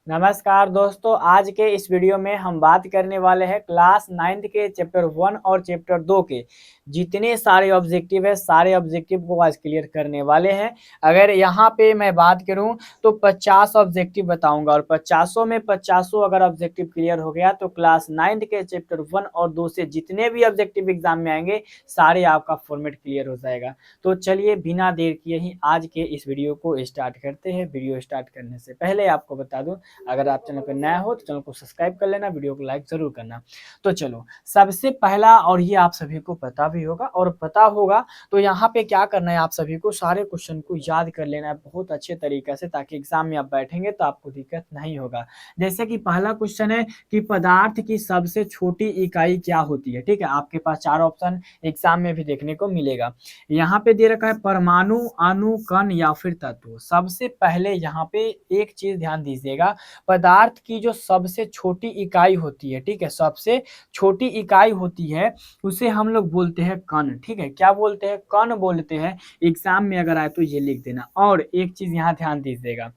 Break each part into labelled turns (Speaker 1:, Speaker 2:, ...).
Speaker 1: नमस्कार दोस्तों, आज के इस वीडियो में हम बात करने वाले हैं क्लास 9th के चैप्टर 1 और चैप्टर 2 के जितने सारे ऑब्जेक्टिव है सारे ऑब्जेक्टिव को आज क्लियर करने वाले हैं। अगर यहाँ पे मैं बात करूँ तो 50 ऑब्जेक्टिव बताऊंगा और 50 में 50 अगर ऑब्जेक्टिव क्लियर हो गया तो क्लास 9th के चैप्टर 1 और 2 से जितने भी ऑब्जेक्टिव एग्जाम में आएंगे सारे आपका फॉर्मेट क्लियर हो जाएगा। तो चलिए बिना देर किए ही आज के इस वीडियो को स्टार्ट करते हैं। वीडियो स्टार्ट करने से पहले आपको बता दूं, अगर आप चैनल पर नया हो तो चैनल को सब्सक्राइब कर लेना, वीडियो को लाइक जरूर करना। तो चलो सबसे पहला, और ये आप सभी को पता भी होगा और पता होगा, तो यहाँ पे क्या करना है, आप सभी को सारे क्वेश्चन को याद कर लेना है बहुत अच्छे तरीके से, ताकि एग्जाम में आप बैठेंगे तो आपको दिक्कत नहीं होगा। जैसे कि पहला क्वेश्चन है कि पदार्थ की सबसे छोटी इकाई क्या होती है। ठीक है, आपके पास चार ऑप्शन एग्जाम में भी देखने को मिलेगा। यहाँ पे दे रखा है परमाणु, अणु, कण या फिर तत्व। सबसे पहले यहाँ पे एक चीज ध्यान दीजिएगा, पदार्थ की जो सबसे छोटी इकाई होती है, ठीक है, सबसे छोटी इकाई होती है उसे हम लोग बोलते हैं कण। ठीक है, क्या बोलते हैं? कण बोलते हैं। एग्जाम में अगर आए तो ये लिख देना। और एक चीज यहाँ ध्यान दीजिएगा,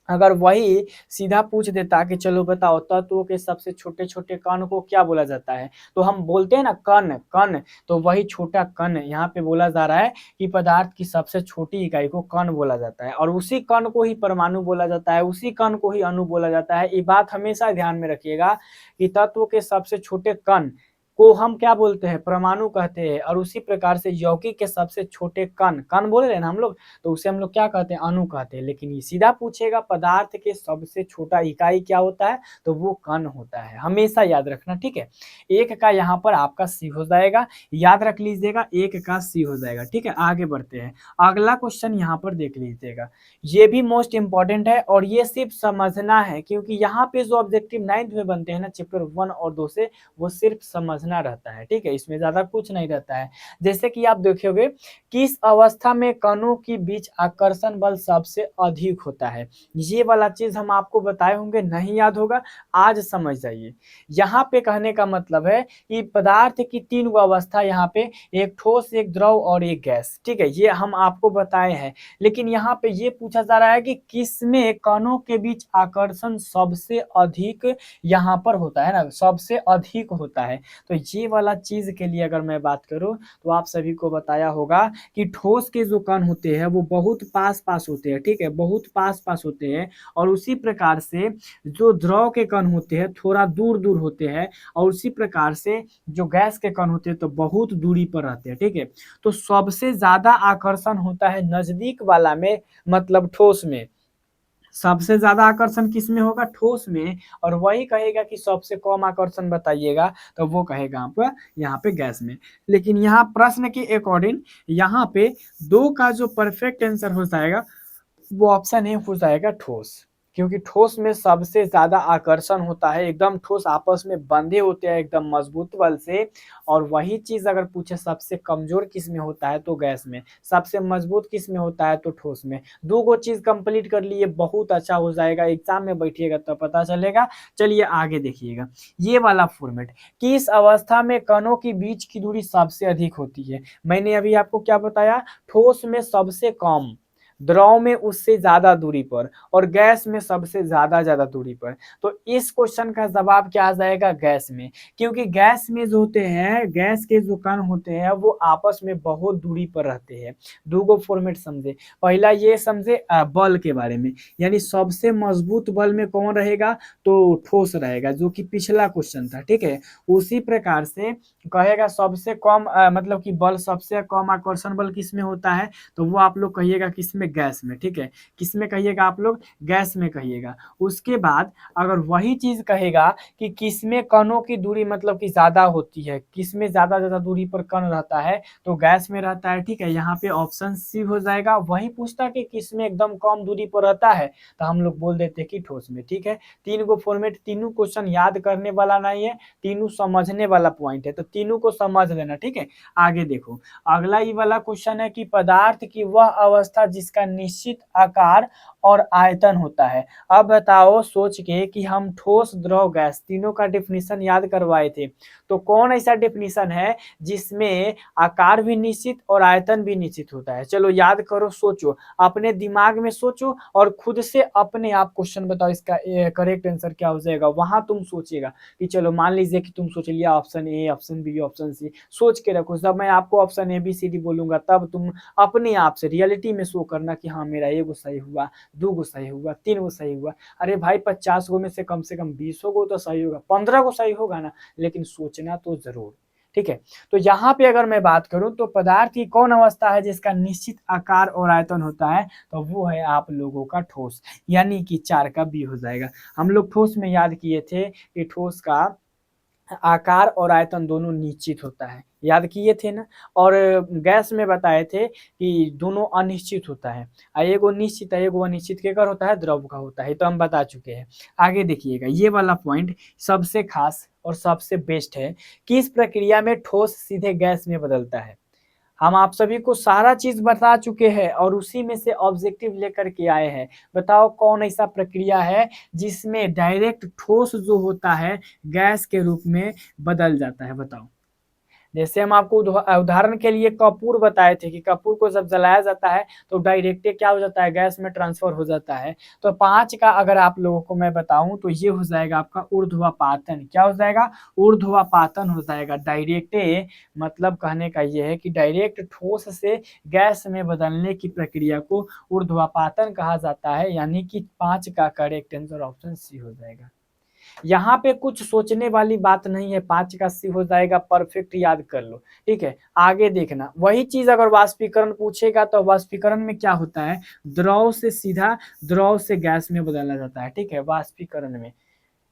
Speaker 1: अगर वही सीधा पूछ देता कि चलो बताओ तत्वों के सबसे छोटे छोटे कण को क्या बोला जाता है, तो हम बोलते हैं ना कण कण, तो वही छोटा कण यहाँ पे बोला जा रहा है कि पदार्थ की सबसे छोटी इकाई को कण बोला जाता है, और उसी कण को ही परमाणु बोला जाता है, उसी कण को ही अणु बोला जाता है। ये बात हमेशा ध्यान में रखिएगा कि तत्व के सबसे छोटे कण को हम क्या बोलते हैं? परमाणु कहते हैं। और उसी प्रकार से यौगिक के सबसे छोटे कण, कण बोल रहे हैं ना हम लोग, तो उसे हम लोग क्या कहते हैं? अणु कहते हैं। लेकिन ये सीधा पूछेगा पदार्थ के सबसे छोटा इकाई क्या होता है, तो वो कण होता है। हमेशा याद रखना, ठीक है। एक का यहाँ पर आपका सी हो जाएगा, याद रख लीजिएगा, एक का सी हो जाएगा। ठीक है, आगे बढ़ते हैं। अगला क्वेश्चन यहाँ पर देख लीजिएगा, ये भी मोस्ट इंपॉर्टेंट है और ये सिर्फ समझना है, क्योंकि यहाँ पे जो ऑब्जेक्टिव 9th में बनते हैं ना चैप्टर 1 और 2 से, वो सिर्फ समझना रहता है। ठीक है, इसमें ज्यादा कुछ नहीं रहता है। जैसे कि आप देखोगे, किस अवस्था में कणों के बीच आकर्षण बल सबसे अधिक होता है, ये वाला चीज हम आपको बताए होंगे, नहीं याद होगा, आज समझ जाइए। यहाँ पे कहने का मतलब है कि पदार्थ की तीन गो अवस्था यहाँ पे, एक ठोस, एक द्रव और एक गैस। ठीक है, ये हम आपको बताए हैं। लेकिन यहाँ पे ये पूछा जा रहा है कि किसमें कणों के बीच आकर्षण सबसे अधिक यहाँ पर होता है ना, सबसे अधिक होता है। तो ये वाला चीज के लिए अगर मैं बात करूं तो आप सभी को बताया होगा कि ठोस के जो कण होते हैं वो बहुत पास पास होते हैं। ठीक है, बहुत पास पास होते हैं। और उसी प्रकार से जो द्रव के कण होते हैं थोड़ा दूर दूर होते हैं। और उसी प्रकार से जो गैस के कण होते हैं तो बहुत दूरी पर रहते हैं। ठीक है, तो सबसे ज्यादा आकर्षण होता है नजदीक वाला में, मतलब ठोस में। सबसे ज्यादा आकर्षण किस में होगा? ठोस में। और वही कहेगा कि सबसे कम आकर्षण बताइएगा, तो वो कहेगा आप यहाँ पे गैस में। लेकिन यहाँ प्रश्न के अकॉर्डिंग यहाँ पे दो का जो परफेक्ट आंसर हो जाएगा वो ऑप्शन ए हो जाएगा ठोस, क्योंकि ठोस में सबसे ज्यादा आकर्षण होता है। एकदम ठोस आपस में बंधे होते हैं एकदम मजबूत बल से। और वही चीज अगर पूछे सबसे कमजोर किस में होता है, तो गैस में। सबसे मजबूत किस में होता है, तो ठोस में। दो गो चीज कंप्लीट कर लिए, बहुत अच्छा हो जाएगा, एग्जाम में बैठिएगा तो पता चलेगा। चलिए आगे देखिएगा, ये वाला फॉर्मेट, किस अवस्था में कणों की बीच की दूरी सबसे अधिक होती है। मैंने अभी आपको क्या बताया? ठोस में सबसे कम, द्रव में उससे ज्यादा दूरी पर, और गैस में सबसे ज्यादा दूरी पर। तो इस क्वेश्चन का जवाब क्या आ जाएगा? गैस में। क्योंकि गैस में जो होते हैं, गैस के जो कण होते हैं वो आपस में बहुत दूरी पर रहते हैं। दो फॉर्मेट समझे। पहला ये समझे बल के बारे में, यानी सबसे मजबूत बल में कौन रहेगा, तो ठोस रहेगा, जो कि पिछला क्वेश्चन था। ठीक है, उसी प्रकार से कहेगा सबसे कम मतलब कि बल, सबसे कम आकर्षण बल किस में होता है, तो वो आप लोग कहिएगा किसमें? गैस में। ठीक है, किसमें कहिएगा आप लोग? गैस में कहिएगा। उसके बाद अगर वही चीज कहेगा कि किसमें कणों की दूरी मतलब कि ज्यादा होती है, किसमें ज्यादा दूरी पर कण रहता है, तो गैस में रहता है। ठीक है, यहाँ पे ऑप्शन सी हो जाएगा। वही पूछता कि किसमें एकदम कम दूरी पर रहता है, तो हम लोग बोल देते कि ठोस में। ठीक है, तीन गो फॉर्मेट, तीनों क्वेश्चन याद करने वाला नहीं है, तीनों समझने वाला पॉइंट है, तो तीनों को समझ लेना। ठीक है, आगे देखो, अगला ये वाला क्वेश्चन है कि पदार्थ की वह अवस्था जिसका जिसका निश्चित आकार और आयतन होता है। अब बताओ सोच के कि हम ठोस, द्रव, गैस तीनों का डेफिनेशन याद करवाए थे, तो कौन ऐसा डेफिनेशन है जिसमें आकार भी निश्चित और आयतन भी निश्चित होता है? चलो याद करो, सोचो, अपने दिमाग में सोचो और खुद से अपने आप क्वेश्चन बताओ इसका करेक्ट आंसर क्या हो जाएगा। वहां तुम सोचिएगा कि चलो मान लीजिए कि तुम सोच लिया option A, option B, option C, सोच के रखो। जब मैं आपको option A B C D बोलूंगा तब तुम अपने आप से रियलिटी में शो करना कि हाँ मेरा एगो सही हुआ, 2 गो सही हुआ, 3 गो सही हुआ। अरे भाई 50 गो में से कम 20 गो तो सही होगा, 15 गो सही होगा ना, लेकिन सोचना तो जरूर। ठीक है, तो यहाँ पे अगर मैं बात करूं तो पदार्थ की कौन अवस्था है जिसका निश्चित आकार और आयतन होता है, तो वो है आप लोगों का ठोस, यानी कि 4 का बी हो जाएगा। हम लोग ठोस में याद किए थे कि ठोस का आकार और आयतन दोनों निश्चित होता है, याद किए थे ना। और गैस में बताए थे कि दोनों अनिश्चित होता है, एगो निश्चित है एगो अनिश्चित, केकर होता है, द्रव का होता है, तो हम बता चुके हैं। आगे देखिएगा, ये वाला पॉइंट सबसे खास और सबसे बेस्ट है, किस प्रक्रिया में ठोस सीधे गैस में बदलता है। हम आप सभी को सारा चीज बता चुके हैं और उसी में से ऑब्जेक्टिव लेकर के आए हैं। बताओ कौन ऐसा प्रक्रिया है जिसमें डायरेक्ट ठोस जो होता है गैस के रूप में बदल जाता है, बताओ। जैसे हम आपको उदाहरण के लिए कपूर बताए थे कि कपूर को जब जलाया जाता है तो डायरेक्ट क्या हो जाता है, गैस में ट्रांसफर हो जाता है। तो 5 का अगर आप लोगों को मैं बताऊं तो ये हो जाएगा आपका ऊर्ध्वापातन। क्या हो जाएगा, ऊर्ध्वापातन हो जाएगा। डायरेक्ट मतलब कहने का ये है कि डायरेक्ट ठोस से गैस में बदलने की प्रक्रिया को ऊर्ध्वापातन कहा जाता है, यानी कि 5 का करेक्ट आंसर ऑप्शन सी हो जाएगा। यहाँ पे कुछ सोचने वाली बात नहीं है, 5 का सी हो जाएगा, परफेक्ट याद कर लो। ठीक है, आगे देखना, वही चीज अगर वाष्पीकरण पूछेगा तो वाष्पीकरण में क्या होता है, द्रव से सीधा द्रव से गैस में बदला जाता है। ठीक है, वाष्पीकरण में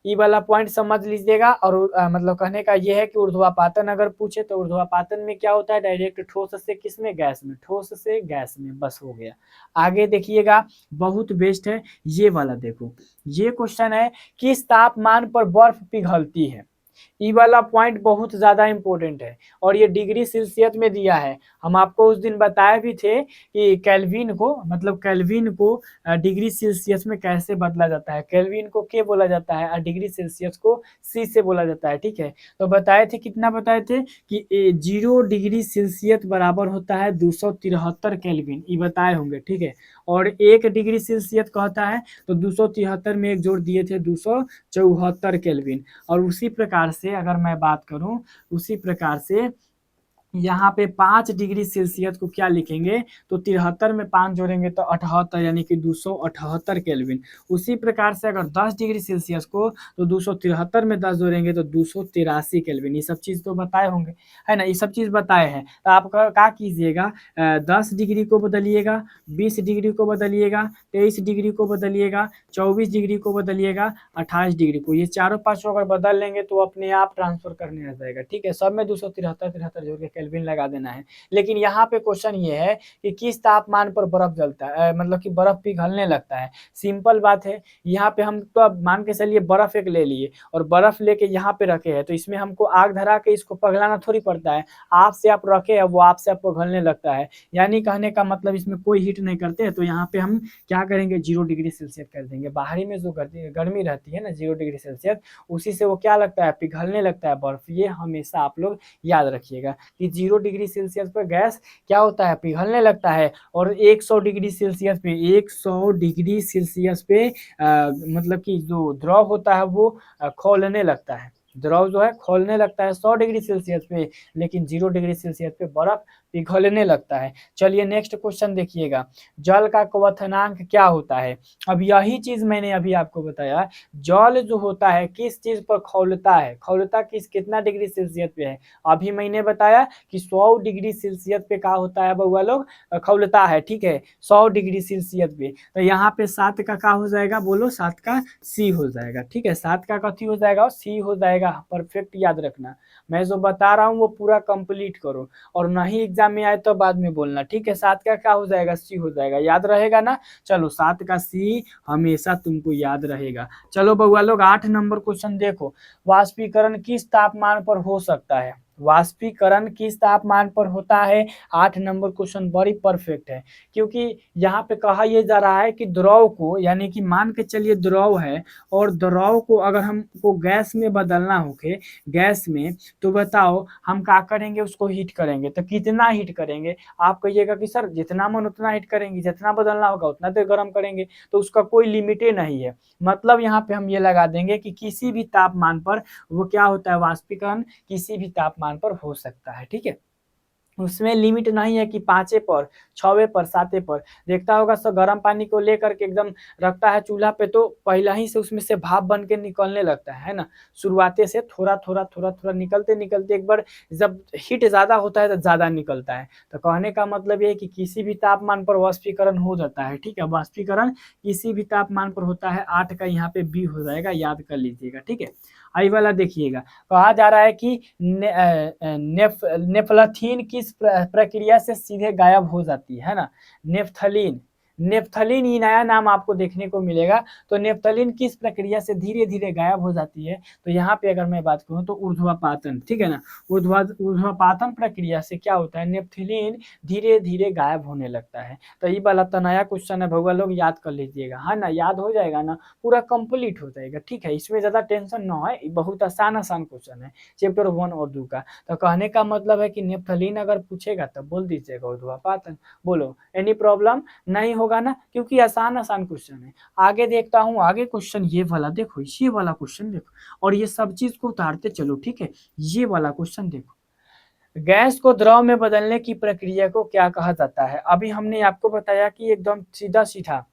Speaker 1: ई वाला पॉइंट समझ लीजिएगा। और मतलब कहने का ये है कि ऊर्ध्वापातन अगर पूछे तो ऊर्ध्वापातन में क्या होता है, डायरेक्ट ठोस से किस में, गैस में, ठोस से गैस में, बस हो गया। आगे देखिएगा, बहुत बेस्ट है ये वाला, देखो ये क्वेश्चन है, किस तापमान पर बर्फ पिघलती है। ई वाला पॉइंट बहुत ज्यादा इंपॉर्टेंट है और ये डिग्री सेल्सियस में दिया है। हम आपको उस दिन बताए भी थे कि केल्विन को, मतलब केल्विन को डिग्री सेल्सियस में कैसे बदला जाता है। केल्विन को के बोला जाता है और डिग्री सेल्सियस को सी से बोला जाता है। ठीक है, तो बताए थे, कितना बताए थे कि 0 डिग्री सेल्सियस बराबर होता है 273 केल्विन, ये बताए होंगे। ठीक है, और 1 डिग्री सेल्सियस कहता है तो 273 में एक जोड़ दिए थे 274 केल्विन। और उसी प्रकार से अगर मैं बात करूं, उसी प्रकार से यहाँ पे 5 डिग्री सेल्सियस को क्या लिखेंगे, तो 73 में 5 जोड़ेंगे तो 78, यानी कि 278 केल्विन। उसी प्रकार से अगर 10 डिग्री सेल्सियस को तो 273 में 10 जोड़ेंगे तो 283 केल्विन। ये सब चीज तो बताए होंगे, है ना, ये सब चीज बताए हैं। तो आप क्या कीजिएगा, 10 डिग्री को बदलिएगा, 20 डिग्री को बदलिएगा, 23 डिग्री को बदलिएगा, 24 डिग्री को बदलिएगा, 28 डिग्री को, ये चारों पांचों अगर बदल लेंगे तो अपने आप ट्रांसफर करने आ जाएगा। ठीक है, सब में 273 जोड़ के केल्विन लगा देना है। लेकिन यहाँ पे क्वेश्चन ये है कि किस तापमान पर बर्फ जलता है, मतलब कि बर्फ पिघलने लगता है। सिंपल बात है, यहाँ पे हम तो अब मान के चलिए बर्फ एक ले लिए और बर्फ लेके यहाँ पे रखे हैं, तो इसमें हमको आग धरा के इसको पिघलाना थोड़ी पड़ता है। आप से आप रखे हैं, वो आपसे आप पिघलने लगता है, यानी कहने का मतलब इसमें कोई हीट नहीं करते हैं। तो यहाँ पे हम क्या करेंगे, 0 डिग्री सेल्सियस कर देंगे। बाहरी में जो गर्मी रहती है ना 0 डिग्री सेल्सियस, उसी से वो क्या लगता है, पिघलने लगता है बर्फ। ये हमेशा आप लोग याद रखिएगा कि 0 डिग्री सेल्सियस पर गैस क्या होता है, पिघलने लगता है। और 100 डिग्री सेल्सियस पे, 100 डिग्री सेल्सियस पे मतलब कि जो द्रव होता है वो खौलने लगता है। द्रव जो है खोलने लगता है 100 डिग्री सेल्सियस पे, लेकिन 0 डिग्री सेल्सियस पे बर्फ पिघलने लगता है। चलिए नेक्स्ट क्वेश्चन देखिएगा, जल का क्वथनांक क्या होता है। अब यही चीज मैंने अभी आपको बताया, जल जो होता है किस चीज पर खौलता है, खौलता कितना डिग्री सेल्सियस पे है। अभी मैंने बताया कि 100 डिग्री सेल्सियस पे क्या होता है बउआ लोग, खौलता है। ठीक है, 100 डिग्री सेल्सियस पे, तो यहाँ पे 7 का क्या हो जाएगा, बोलो, 7 का सी हो जाएगा। ठीक है, 7 का कथी हो जाएगा, सी हो जाएगा। परफेक्ट याद रखना, मैं जो बता रहा हूँ वो पूरा कंप्लीट करो और नहीं एग्जाम में आए तो बाद में बोलना। ठीक है, 7 का क्या हो जाएगा, सी हो जाएगा, याद रहेगा ना। चलो 7 का सी हमेशा तुमको याद रहेगा। चलो बउआ लोग 8 नंबर क्वेश्चन देखो, वाष्पीकरण किस तापमान पर हो सकता है। वाष्पीकरण किस तापमान पर होता है? 8 नंबर क्वेश्चन बड़ी परफेक्ट है, क्योंकि यहाँ पे कहा यह जा रहा है कि द्रव को, यानी कि मान के चलिए द्रव है और द्रव को अगर हमको गैस में बदलना होके, गैस में, तो बताओ हम क्या करेंगे? उसको हीट करेंगे। तो कितना हीट करेंगे? आप कहिएगा कि सर जितना मन उतना हीट करेंगे, जितना बदलना होगा उतना देर गर्म करेंगे, तो उसका कोई लिमिट नहीं है। मतलब यहाँ पे हम ये लगा देंगे कि किसी भी तापमान पर वो क्या होता है, वाष्पीकरण किसी भी तापमान पर हो सकता है। ठीक है, उसमें लिमिट नहीं है कि 5 पर, 6 पर, 7 पर। देखता होगा सब गर्म पानी को लेकर के एकदम रखता है चूल्हा पे, तो पहले ही से उसमें से भाप बन के निकलने लगता है ना। शुरुआते से थोड़ा थोड़ा थोड़ा थोड़ा निकलते निकलते एक बार जब हीट ज्यादा होता है तो ज्यादा निकलता है। तो कहने का मतलब ये है कि किसी भी तापमान पर वाष्पीकरण हो जाता है। ठीक है, वाष्पीकरण किसी भी तापमान पर होता है। 8 का यहाँ पे बी हो जाएगा, याद कर लीजिएगा। ठीक है, आई वाला देखिएगा, कहा जा रहा है कि नेफ्थलीन किस प्रक्रिया से सीधे गायब हो जाती है ना। नेफ्थलीन, नेफ्थलीन ये नया नाम आपको देखने को मिलेगा। तो नेफ्थलीन किस प्रक्रिया से धीरे धीरे गायब हो जाती है? तो यहाँ पे अगर मैं बात करूँ तो ऊर्ध्वापातन। ठीक है ना, ऊर्ध्वापातन प्रक्रिया से क्या होता है, नेफ्थलीन धीरे धीरे गायब होने लगता है। तो ये वाला तो नया क्वेश्चन है भगवान, लोग याद कर लीजिएगा, है ना। याद हो जाएगा ना, पूरा कंप्लीट हो जाएगा। ठीक है, इसमें ज्यादा टेंशन ना है, बहुत आसान आसान क्वेश्चन है चैप्टर 1 और 2 का। तो कहने का मतलब है कि नेफ्थलीन अगर पूछेगा तो बोल दीजिएगा ऊर्ध्वापातन। बोलो, एनी प्रॉब्लम नहीं होगा ना, क्योंकि आसान आसान क्वेश्चन है। आगे देखता हूँ, आगे क्वेश्चन ये वाला देखो, ये वाला क्वेश्चन देखो, और ये सब चीज को उतारते चलो। ठीक है, ये वाला क्वेश्चन देखो, गैस को द्रव में बदलने की प्रक्रिया को क्या कहा जाता है? अभी हमने आपको बताया कि एकदम सीधा सीधा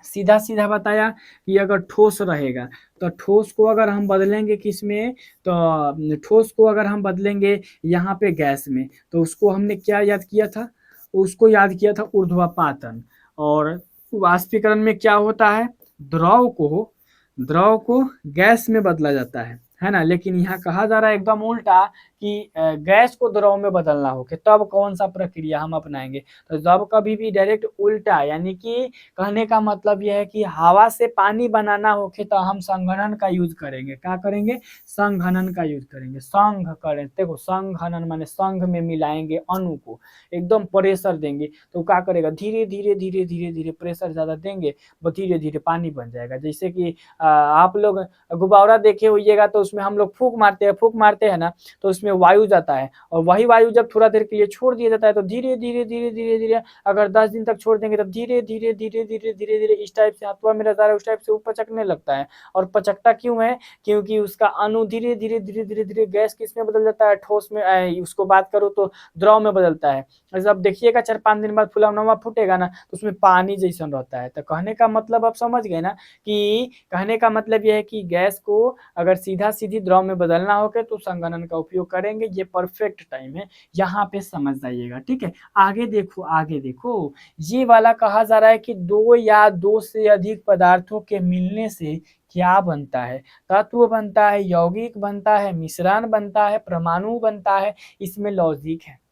Speaker 1: सीधा सीधा बताया कि अगर ठोस रहेगा तो ठोस को अगर हम बदलेंगे किस में, तो ठोस को अगर हम बदलेंगे यहाँ पे गैस में, तो उसको हमने क्या याद किया था? उसको याद किया था ऊर्ध्वापातन। और वाष्पीकरण में क्या होता है, द्रव को द्रव को गैस में बदला जाता है ना। लेकिन यहाँ कहा जा रहा है एकदम उल्टा कि गैस को द्रव में बदलना हो कि तब कौन सा प्रक्रिया हम अपनाएंगे। तो जब कभी भी डायरेक्ट उल्टा, यानी कि कहने का मतलब यह है कि हवा से पानी बनाना हो तो हम संघनन का यूज करेंगे। क्या करेंगे? संघनन का यूज करेंगे। संघ करें, देखो संघनन माने संघ में मिलाएंगे अणु को, एकदम प्रेशर देंगे, तो क्या करेगा, धीरे धीरे धीरे धीरे धीरे प्रेशर ज्यादा देंगे, वो धीरे धीरे पानी बन जाएगा। जैसे कि आप लोग गुब्बारा देखे होइएगा, तो उसमें हम लोग फूक मारते हैं ना, तो उसमें वायु जाता है, और वही वायु जब थोड़ा देर के लिए छोड़ दिया जाता है तो धीरे धीरे धीरे धीरे धीरे, अगर 10 दिन तक छोड़ देंगे तब धीरे धीरे धीरे धीरे धीरे धीरे इस टाइप से हाथवा मेरा जा रहा है उस टाइप से वो पचकने लगता है। और पचकता क्यों है? क्योंकि उसका अणु धीरे धीरे धीरे धीरे धीरे गैस किस में बदल जाता है, ठोस में। उसको बात करो तो द्रव में बदलता है। जब देखिएगा 4-5 दिन बाद फुलावना फूटेगा ना, तो उसमें पानी जैसा रहता है। तो कहने का मतलब आप समझ गए ना, कि कहने का मतलब यह है कि गैस को अगर सीधा सीधी द्रव में बदलना होगा तो संघनन का उपयोग करेंगे। ये परफेक्ट टाइम है, यहाँ पे समझ जाइएगा। ठीक है, आगे देखो, आगे देखो, ये वाला कहा जा रहा है कि दो या दो से अधिक पदार्थों के मिलने से क्या बनता है? तत्व बनता है, यौगिक बनता है, मिश्रण बनता है, परमाणु बनता है। इसमें लॉजिक है,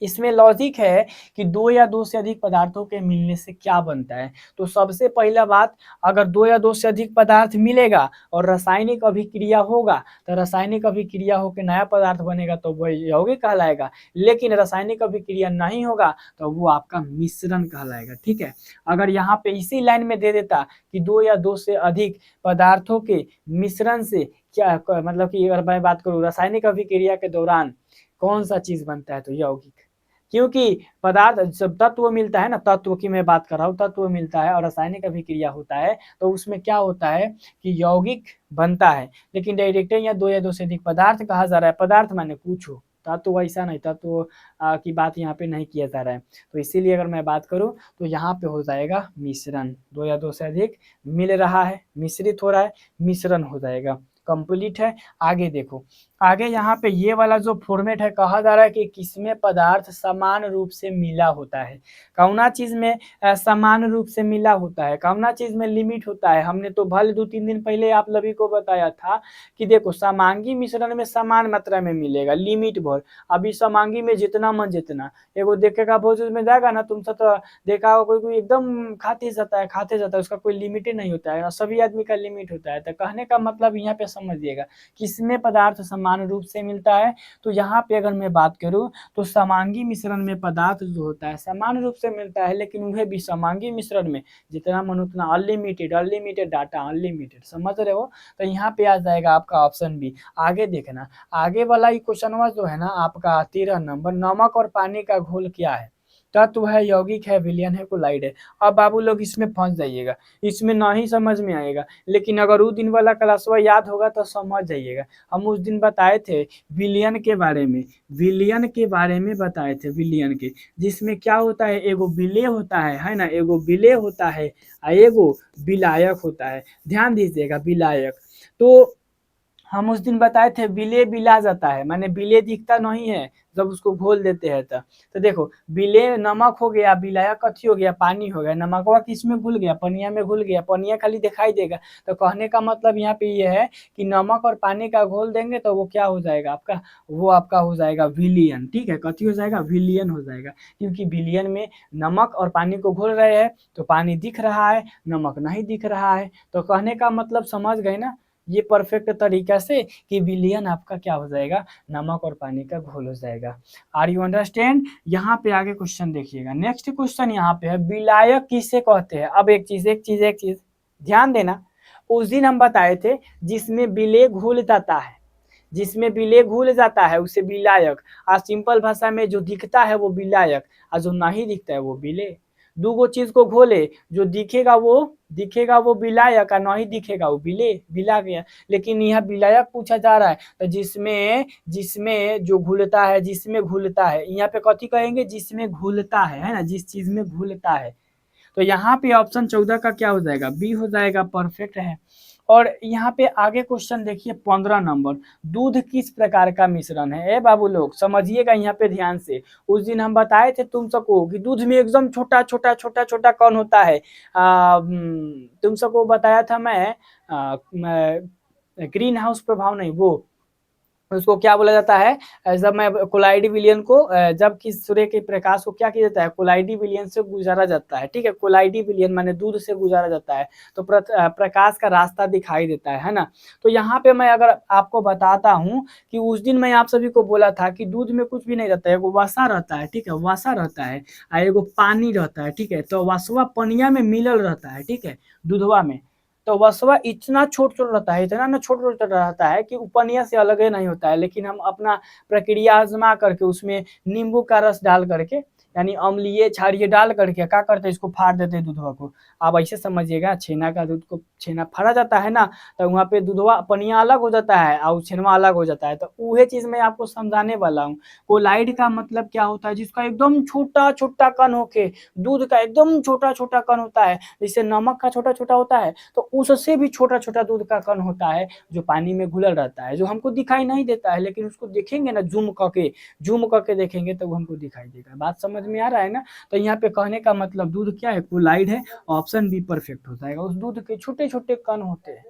Speaker 1: इसमें लॉजिक है कि दो या दो से अधिक पदार्थों के मिलने से क्या बनता है। तो सबसे पहला बात, अगर दो या दो से अधिक पदार्थ मिलेगा और रासायनिक अभिक्रिया होगा, तो रासायनिक अभिक्रिया होकर नया पदार्थ बनेगा तो वह यौगिक कहलाएगा। लेकिन रासायनिक अभिक्रिया नहीं होगा तो वो आपका मिश्रण कहलाएगा। ठीक है, अगर यहाँ पे इसी लाइन में दे देता कि दो या दो से अधिक पदार्थों के मिश्रण से क्या, मतलब कि अगर मैं बात करूँ रासायनिक अभिक्रिया के दौरान कौन सा चीज बनता है, तो यौगिक। क्योंकि पदार्थ जब तत्व मिलता है ना, तत्व की मैं बात कर रहा हूँ, तत्व मिलता है और रासायनिक अभिक्रिया होता है, तो उसमें क्या होता है कि यौगिक बनता है। लेकिन डायरेक्ट या दो से अधिक पदार्थ कहा जा रहा है, पदार्थ माने कुछ हो, तत्व ऐसा नहीं, तत्व की बात यहाँ पे नहीं किया जा रहा है। तो इसीलिए अगर मैं बात करूँ तो यहाँ पे हो जाएगा मिश्रण, दो या दो से अधिक मिल रहा है, मिश्रित हो रहा है, मिश्रण हो जाएगा। कंप्लीट है। आगे देखो, आगे यहाँ पे ये वाला जो फॉर्मेट है, कहा जा रहा है कि किसमें पदार्थ समान रूप से मिला होता है। कौना चीज में समान रूप से मिला होता है, कौना चीज में लिमिट होता है। हमने तो भले 2-3 दिन पहले आप सभी को बताया था कि देखो समांगी मिश्रण में समान मात्रा में मिलेगा, लिमिट भर। अभी समांगी में जितना मन जितना, एगो देखेगा भोजन में जाएगा ना, तुम सब तो देखा होगा कोई कोई एकदम खाते जाता है खाते जाता है, उसका कोई लिमिट ही नहीं होता है, सभी आदमी का लिमिट होता है। तो कहने का मतलब यहाँ पे समझिएगा, किसमें पदार्थ समान समान रूप से मिलता है। तो यहाँ पे अगर मैं बात करूँ तो समांगी मिश्रण में पदार्थ जो होता है समान रूप से मिलता है, लेकिन वह भी समांगी मिश्रण में जितना मन उतना अनलिमिटेड डाटा अनलिमिटेड, समझ रहे हो। तो यहाँ पे आ जाएगा आपका ऑप्शन बी। आगे देखना, आगे वाला ये क्वेश्चन जो है ना आपका 13 नंबर, नमक और पानी का घोल क्या है? तत्व है, यौगिक है, विलयन है, कोलाइड है। अब बाबू लोग इसमें फंस जाइएगा, इसमें नहीं समझ में आएगा, लेकिन अगर उस दिन वाला क्लासवा याद होगा तो समझ जाइएगा। हम उस दिन बताए थे विलयन के बारे में, विलयन के बारे में बताए थे, विलयन के, जिसमें क्या होता है, एगो विलेय होता है ना, एगो विलेय होता है और एगो विलायक होता है। ध्यान दीजिएगा, विलायक। तो हम उस दिन बताए थे विलेय विला जाता है, माने विलेय दिखता नहीं है जब उसको घोल देते हैं तो देखो विलेय नमक हो गया, विलायक कथी हो गया, पानी हो गया। नमकवा किस में घुल गया, पनिया में घुल गया, पनिया खाली दिखाई देगा। तो कहने का मतलब यहाँ पे ये है कि नमक और पानी का घोल देंगे तो वो क्या हो जाएगा आपका, वो आपका हो जाएगा विलियन। ठीक है, कथी हो जाएगा, विलियन हो जाएगा, क्योंकि विलियन में नमक और पानी को घोल रहे हैं तो पानी दिख रहा है, नमक नहीं दिख रहा है। तो कहने का मतलब समझ गए ना ये परफेक्ट तरीका से कि विलियन आपका क्या हो जाएगा, नमक और पानी का घोल हो जाएगा। Are you understand. यहाँ पे आगे क्वेश्चन देखिएगा, नेक्स्ट क्वेश्चन यहाँ पे है विलायक किसे कहते हैं। अब एक चीज ध्यान देना, उस दिन हम बताए थे जिसमें विलेय घुल जाता है, जिसमें विलेय घुल जाता है उसे विलायक, और सिंपल भाषा में जो दिखता है वो विलायक और जो नहीं दिखता है वो विलेय। दो चीज को घोले, जो दिखेगा वो विलायक और नहीं दिखेगा वो विलेय, विला गया। लेकिन यहाँ विलायक पूछा जा रहा है तो जिसमें जो घुलता है, जिसमें घुलता है, यहाँ पे कथी कहेंगे, जिसमें घुलता है ना, जिस चीज में घुलता है। तो यहाँ पे ऑप्शन 14 का क्या हो जाएगा, बी हो जाएगा, परफेक्ट है। और यहाँ पे आगे क्वेश्चन देखिए 15 नंबर, दूध किस प्रकार का मिश्रण है। ए बाबू लोग समझिएगा यहाँ पे ध्यान से, उस दिन हम बताए थे तुम सबको कि दूध में एकदम छोटा छोटा कण होता है। तुम सबको बताया था मैं ग्रीन हाउस प्रभाव नहीं, वो उसको क्या बोला जाता है, जब मैं कोलाइडी विलियन को जब कि सूर्य के प्रकाश को क्या किया जाता है, कोलाइडी विलियन से गुजारा जाता है। ठीक है, कोलाइडी विलियन माने दूध से गुजारा जाता है तो प्रकाश का रास्ता दिखाई देता है ना। तो यहाँ पे मैं अगर आपको बताता हूँ कि उस दिन मैं आप सभी को बोला था कि दूध में कुछ भी नहीं रहता है, एगो वसा रहता है। ठीक है, वसा रहता है और एगो पानी रहता है। ठीक है, तो वसवा पनिया में मिलल रहता है। ठीक है, दूधवा में तो वसवा इतना छोट छोट रहता है, इतना ना छोट छोट रहता है कि उपनिया से अलग ही नहीं होता है। लेकिन हम अपना प्रक्रिया आजमा करके उसमें नींबू का रस डाल करके यानी अम्लीय क्षारीय डाल करके क्या करते हैं, इसको फाड़ देते हैं दूधवा को। आप ऐसे समझिएगा, छेना का दूध को छेना फाड़ा जाता है ना, तो वहाँ पे दूधवा पनिया अलग हो जाता है और छेनवा अलग हो जाता है। तो वही चीज मैं आपको समझाने वाला हूँ। कोलाइड का मतलब क्या होता है, जिसका एकदम छोटा छोटा कण होके, दूध का एकदम छोटा छोटा कण होता है, जैसे नमक का छोटा छोटा होता है, तो उससे भी छोटा छोटा दूध का कण होता है जो पानी में घुलल रहता है, जो हमको दिखाई नहीं देता है, लेकिन उसको देखेंगे ना जूम करके देखेंगे तो वो हमको दिखाई देगा। बात समझ में आ रहा है ना। तो यहाँ पे कहने का मतलब दूध क्या है, कोलाइड है। ऑप्शन बी परफेक्ट हो जाएगा, उस दूध के छोटे छोटे कण होते हैं,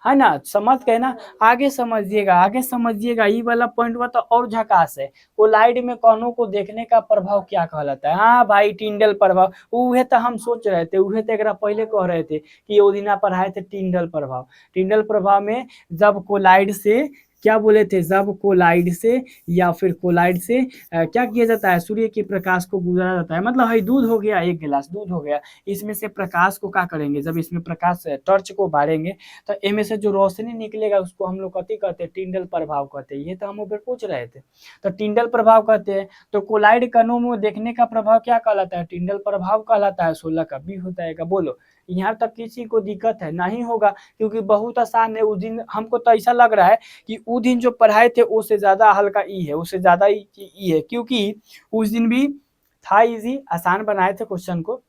Speaker 1: है ना। समझ गए ना। आगे समझिएगा ये वाला पॉइंट हुआ तो और झकास है। कोलाइड में कणों को देखने का प्रभाव क्या कहलाता है। हाँ भाई, टिंडल प्रभाव, उहे तो हम सोच रहे थे, उहे तो एकरा पहले कह रहे थे कि वो दिना पढ़ाए थे टिंडल प्रभाव। टिंडल प्रभाव में जब कोलाइड से क्या बोले थे, जब कोलाइड से या फिर कोलाइड से क्या किया जाता है, सूर्य के प्रकाश को गुजारा जाता है। मतलब है दूध हो गया, एक गिलास दूध हो गया, इसमें से प्रकाश को क्या करेंगे, जब इसमें प्रकाश टॉर्च को बारेंगे तो इनमें से जो रोशनी निकलेगा उसको हम लोग कथी कहते हैं, टिंडल प्रभाव कहते हैं। ये तो हम ऊपर पूछ रहे थे, तो टिंडल प्रभाव कहते हैं। तो कोलाइड कणों में देखने का प्रभाव क्या कहलाता है, टिंडल प्रभाव कहलाता है। 16 का बी हो जाएगा। बोलो यहाँ तक किसी को दिक्कत है, नहीं होगा, क्योंकि बहुत आसान है। उस दिन हमको तो ऐसा लग रहा है कि उस दिन जो पढ़ाए थे उससे ज्यादा हल्का ई है, उससे ज्यादा ई है, क्योंकि उस दिन भी था इजी, आसान बनाए थे क्वेश्चन को,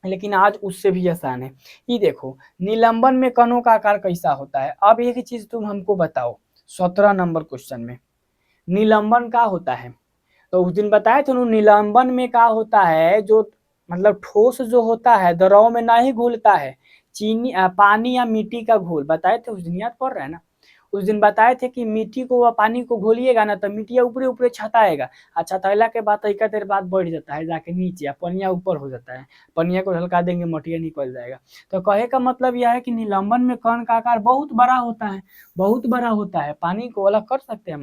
Speaker 1: लेकिन आज उससे भी आसान है। ये देखो निलंबन में कणों का आकार कैसा होता है। अब एक चीज तुम हमको बताओ, 17 नंबर क्वेश्चन में निलंबन का होता है। तो उस दिन बताए थे निलंबन में क्या होता है, जो मतलब ठोस जो होता है द्रव में नहीं घुलता है, चीनी पानी या मिट्टी का घोल, बताए थे उस दिन, याद पड़ रहा है ना। उस दिन बताए थे कि मिट्टी को व पानी को घोलिएगा ना तो मिट्टिया ऊपरे ऊपरे छताएगा, अच्छा छतैला के बाद एक देर बाद बढ़ जाता है जाके नीचे, पनिया ऊपर हो जाता है, पनिया को ढलका देंगे मटिया निकल जाएगा। तो कहे का मतलब यह है कि निलंबन में कण का आकार बहुत बड़ा होता है, बहुत बड़ा होता है। पानी को अलग कर सकते हैं,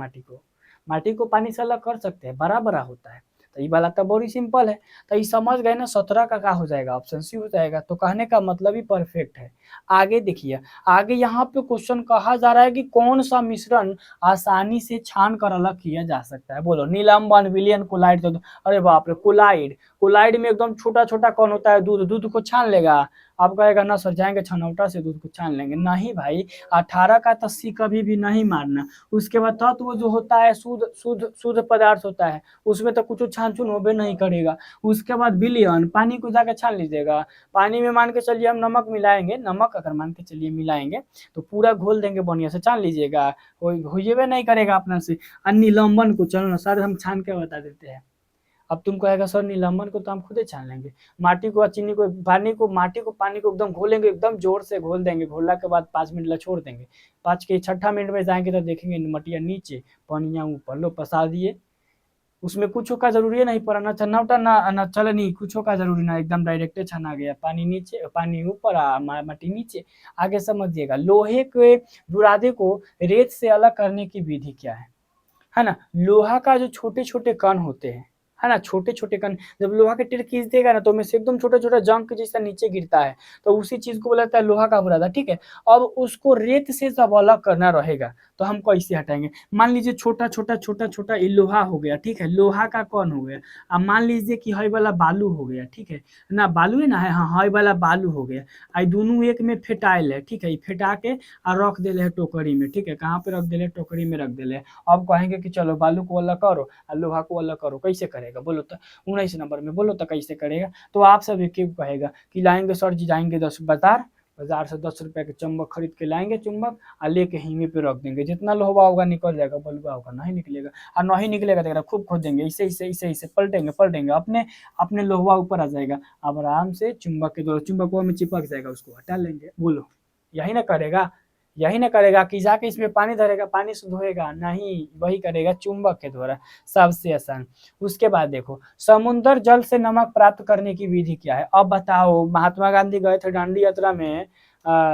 Speaker 1: माटी को पानी से अलग कर सकते हैं, बड़ा बड़ा होता है। तो ये वाला तो बड़ी सिंपल है। तो ये समझ गए ना, 17 का क्या हो जाएगा, ऑप्शन सी हो जाएगा। तो कहने का मतलब ही परफेक्ट है। आगे देखिए, आगे यहाँ पे क्वेश्चन कहा जा रहा है कि कौन सा मिश्रण आसानी से छान कर अलग किया जा सकता है, बोलो। निलंबन, विलयन, कोलाइड। तो अरे बाप रे, कोलाइड, कोलाइड में एकदम छोटा छोटा कौन होता है, दूध को छान लेगा। आप कहेगा ना सर जाएंगे छनौटा से दूध को छान लेंगे, नहीं भाई, 18 का 80 कभी भी नहीं मारना। उसके बाद तत्व जो होता है शुद्ध शुद्ध शुद्ध पदार्थ होता है, उसमें तो कुछ छान छून होबे नहीं करेगा। उसके बाद विलयन, पानी को जाकर छान लीजिएगा। पानी में मान के चलिए हम नमक मिलाएंगे, नमक अगर मान के चलिए मिलाएंगे तो पूरा घोल देंगे, बढ़िया से छान लीजिएगा, होइबे नहीं करेगा अपना से। निलंबन को चलो ना सर हम छान के बता देते हैं। अब तुम कहेगा सर निलंबन को तो हम खुद ही छान लेंगे। माटी को, चीनी को, पानी को, पानी को एकदम घोलेंगे, एकदम जोर से घोल देंगे, घोलने के बाद 5 मिनट ला छोड़ देंगे। 5 के 6 मिनट में जाएंगे तो देखेंगे मटिया नीचे, पनिया ऊपर, लो पसा दिए। उसमें कुछ का जरूरी नहीं पड़ा, ना छन्नौटा ना चल, नहीं कुछ का जरूरी ना, एकदम डायरेक्ट छना गया, पानी नीचे पानी ऊपर मट्टी नीचे। आगे समझिएगा, लोहे के बुरादे को रेत से अलग करने की विधि क्या है ना। लोहा का जो छोटे छोटे कण होते हैं, है ना, छोटे छोटे कण, जब लोहा के टेर खींच देगा ना तो उसमें से एकदम छोटा छोटा जंक जैसा नीचे गिरता है, तो उसी चीज को बोला जाता है लोहा का बुरादा, ठीक है। अब उसको रेत से जब अलग करना रहेगा तो हम कैसे हटाएंगे। मान लीजिए छोटा छोटा छोटा छोटा ये लोहा हो गया, ठीक है, लोहा का कण हो गया। अब मान लीजिए कि हई वाला बालू हो गया, ठीक है ना, बालू है ना, है हाँ, हई वाला बालू हो गया। आई दोनों एक में फेटाइल है, ठीक है, फेटा के और रख दिले है टोकरी में, ठीक है, कहाँ पे रख दिले, टोकरी में रख दिले। अब कहेंगे कि चलो बालू को अलग करो और लोहा को अलग करो, कैसे करेगा बोलो तो, 19 नंबर में बोलो तो कैसे करेगा। तो आप सब एक कहेगा कि लाएंगे सर जी, जाएंगे 10 बाजार से 10 रुपए के चुंबक खरीद के लाएंगे, चुंबक और लेके हिमी पे रख देंगे, जितना लोहा होगा निकल जाएगा, बलुआ होगा नहीं निकलेगा। और नहीं निकलेगा तो खूब खोदेंगे, इसे इसे इसे इसे पलटेंगे पलटेंगे, अपने अपने लोहा ऊपर आ जाएगा। अब आराम से चुंबक के द्वारा चुंबक में चिपक जाएगा, उसको हटा लेंगे। बोलो यही ना करेगा, यही ना करेगा कि जाके इसमें पानी धरेगा, पानी से धोएगा नहीं, वही करेगा चुंबक के द्वारा, सबसे आसान। उसके बाद देखो, समुद्र जल से नमक प्राप्त करने की विधि क्या है। अब बताओ, महात्मा गांधी गए थे दांडी यात्रा में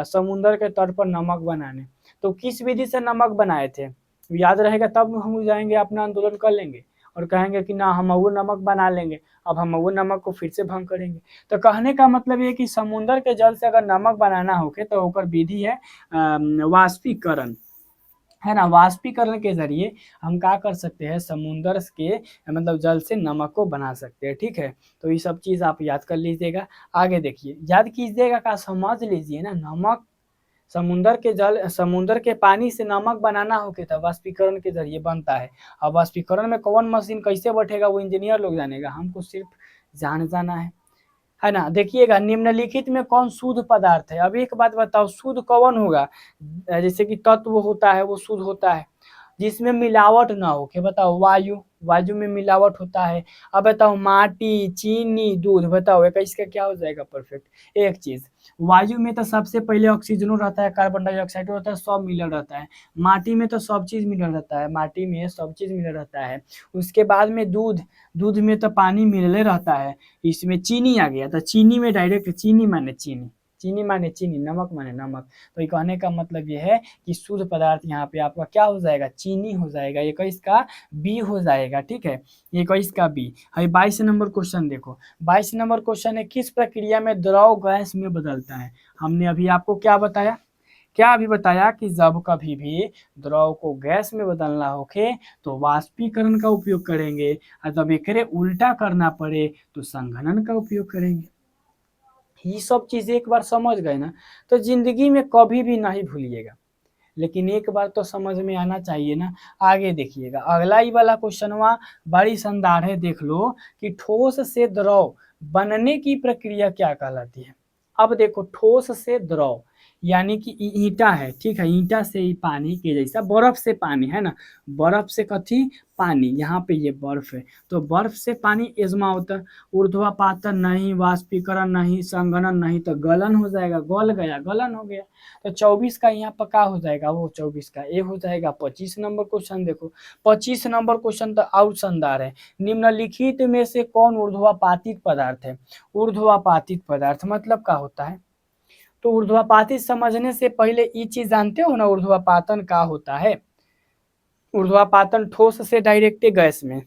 Speaker 1: समुद्र के तट पर नमक बनाने, तो किस विधि से नमक बनाए थे, याद रहेगा तब हम जाएंगे अपना आंदोलन कर लेंगे और कहेंगे कि ना हम वो नमक बना लेंगे। अब हम वो नमक को फिर से भंग करेंगे। तो कहने का मतलब ये कि समुद्र के जल से अगर नमक बनाना होके तो ओकर विधि है वाष्पीकरण, है ना। वाष्पीकरण के जरिए हम क्या कर सकते हैं, समुद्र के मतलब जल से नमक को बना सकते हैं, ठीक है। तो ये सब चीज आप याद कर लीजिएगा। आगे देखिए, याद कीजिएगा का समझ लीजिए ना, नमक समुद्र के पानी से नमक बनाना हो के तो वाष्पीकरण के जरिए बनता है। अब वाष्पीकरण में कौन मशीन कैसे बैठेगा वो इंजीनियर लोग जानेगा, हमको सिर्फ जाना है ना। देखिएगा, निम्नलिखित में कौन शुद्ध पदार्थ है। अब एक बात बताओ, शुद्ध कौन होगा, जैसे कि तत्व होता है वो शुद्ध होता है, जिसमें मिलावट ना हो के बताओ, वायु में मिलावट होता है। अब बताओ, माटी, चीनी, दूध, बताओ एक इसका क्या हो जाएगा परफेक्ट। एक चीज, वायु में तो सबसे पहले ऑक्सीजन रहता है, कार्बन डाइऑक्साइड रहता है, सब मिलल रहता है। माटी में तो सब चीज मिलल रहता है, माटी में सब चीज मिलल रहता है। उसके बाद में दूध में तो पानी मिलले रहता है। इसमें चीनी आ गया, तो चीनी में डायरेक्ट चीनी माने चीनी, नमक माने नमक। तो ये कहने का मतलब ये है कि शुद्ध पदार्थ यहाँ पे आपका क्या हो जाएगा, चीनी हो जाएगा। 21 का बी हो जाएगा, ठीक है, 21 का बी है। 22 नंबर क्वेश्चन देखो, 22 नंबर क्वेश्चन है, किस प्रक्रिया में द्रव गैस में बदलता है। हमने अभी आपको क्या बताया कि जब कभी भी द्रव को गैस में बदलना होके तो वाष्पीकरण का उपयोग करेंगे, और जब एक उल्टा करना पड़े तो संघनन का उपयोग करेंगे। ये सब चीज एक बार समझ गए ना तो जिंदगी में कभी भी नहीं भूलिएगा, लेकिन एक बार तो समझ में आना चाहिए ना। आगे देखिएगा, अगला ही वाला क्वेश्चनवा बड़ी शानदार है, देख लो कि ठोस से द्रव बनने की प्रक्रिया क्या कहलाती है। अब देखो, ठोस से द्रव यानी कि ईंटा है, ठीक है, ईंटा से ही पानी के जैसा, बर्फ से पानी है ना, बर्फ से कथी पानी, यहाँ पे ये बर्फ है, तो बर्फ से पानी एजमा होता है। ऊर्ध्वापातन नहीं, वाष्पीकरण नहीं, संघनन नहीं, तो गलन हो जाएगा, गल गया, गलन हो गया। तो 24 का यहाँ पर क्या हो जाएगा, वो 24 का ए हो जाएगा। 25 नंबर क्वेश्चन देखो, 25 नंबर क्वेश्चन तो और शानदार है। निम्नलिखित में से कौन ऊर्ध्वापातित पदार्थ है। ऊर्ध्वापातित पदार्थ मतलब क्या होता है, तो ऊर्ध्वापातित समझने से पहले ये चीज जानते हो ना, ऊर्ध्वापातन क्या होता है। ऊर्ध्वापातन ठोस से डायरेक्ट गैस में,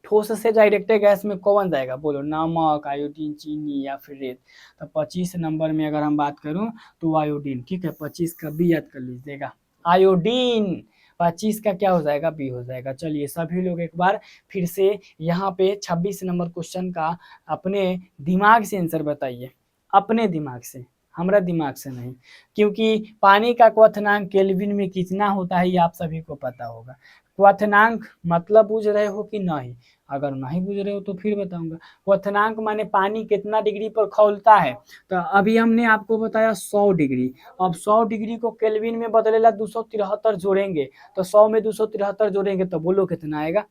Speaker 1: ठोस से डायरेक्ट गैस में कौन जाएगा, बोलो, नमक, आयोडीन, चीनी या फिर रेत। तो 25 नंबर में अगर हम बात करूं तो आयोडीन, ठीक है, 25 का बी याद कर लीजिएगा, आयोडीन। 25 का क्या हो जाएगा, बी हो जाएगा। चलिए सभी लोग एक बार फिर से यहाँ पे 26 नंबर क्वेश्चन का अपने दिमाग से आंसर बताइए, अपने दिमाग से, हमारा दिमाग से नहीं, क्योंकि पानी का क्वथनांक केल्विन में कितना होता है ये आप सभी को पता होगा। क्वथनांक मतलब बुझ रहे हो कि नहीं, अगर नहीं बुझ रहे हो तो फिर बताऊंगा। क्वथनांक माने पानी कितना डिग्री पर खौलता है, तो अभी हमने आपको बताया 100 डिग्री। अब 100 डिग्री को केल्विन में बदलेला 273 जोड़ेंगे, तो 100 में 273 जोड़ेंगे तो बोलो कितना आएगा,